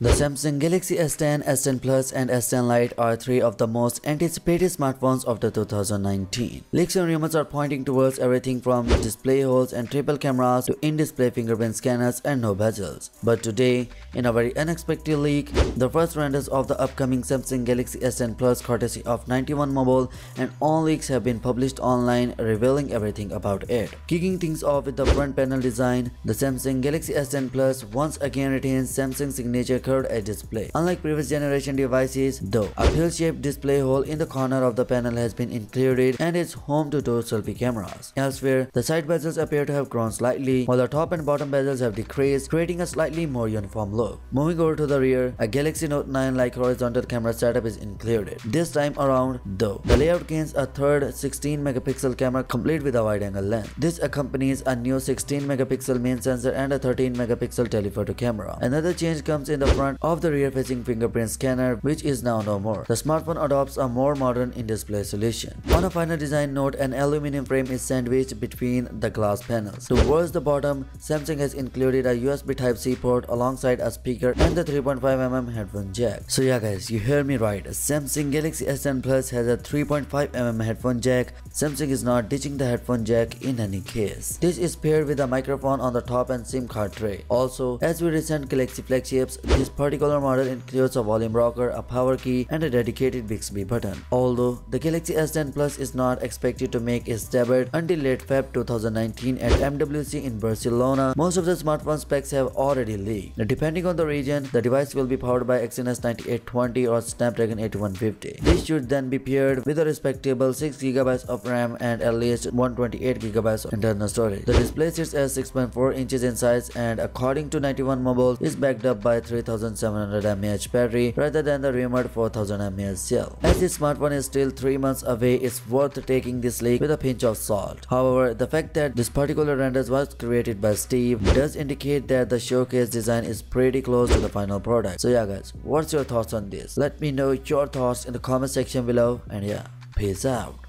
The Samsung Galaxy S10, S10 Plus and S10 Lite are three of the most anticipated smartphones of the 2019. Leaks and rumors are pointing towards everything from display holes and triple cameras to in-display fingerprint scanners and no bezels. But today, in a very unexpected leak, the first renders of the upcoming Samsung Galaxy S10 Plus courtesy of 91 Mobile and all leaks have been published online revealing everything about it. Kicking things off with the front panel design, the Samsung Galaxy S10 Plus once again retains Samsung's signature curved edge display. Unlike previous generation devices, though, a pill-shaped display hole in the corner of the panel has been included and is home to door selfie cameras. Elsewhere, the side bezels appear to have grown slightly, while the top and bottom bezels have decreased, creating a slightly more uniform look. Moving over to the rear, a Galaxy Note 9-like horizontal camera setup is included. This time around, though, the layout gains a third 16-megapixel camera complete with a wide-angle lens. This accompanies a new 16-megapixel main sensor and a 13-megapixel telephoto camera. Another change comes in the front of the rear-facing fingerprint scanner, which is now no more. The smartphone adopts a more modern in-display solution. On a final design note, an aluminum frame is sandwiched between the glass panels. Towards the bottom, Samsung has included a USB Type-C port alongside a speaker and the 3.5mm headphone jack. So yeah guys, you heard me right. Samsung Galaxy S10 Plus has a 3.5mm headphone jack. Samsung is not ditching the headphone jack in any case. This is paired with a microphone on the top and SIM card tray. Also, as with recent Galaxy flagships, this particular model includes a volume rocker, a power key, and a dedicated Bixby button. Although the Galaxy S10 Plus is not expected to make its debut until late Feb 2019 at MWC in Barcelona, most of the smartphone specs have already leaked. Now, depending on the region, the device will be powered by Exynos 9820 or Snapdragon 8150. This should then be paired with a respectable 6GB of RAM and at least 128GB of internal storage. The display sits at 6.4 inches in size and according to 91 Mobile is backed up by 3700 mAh battery rather than the rumored 4000 mAh cell. As this smartphone is still 3 months away, it's worth taking this leak with a pinch of salt. However, the fact that this particular renders was created by Steve does indicate that the showcase design is pretty close to the final product. So yeah guys, what's your thoughts on this? Let me know your thoughts in the comment section below, and yeah, peace out.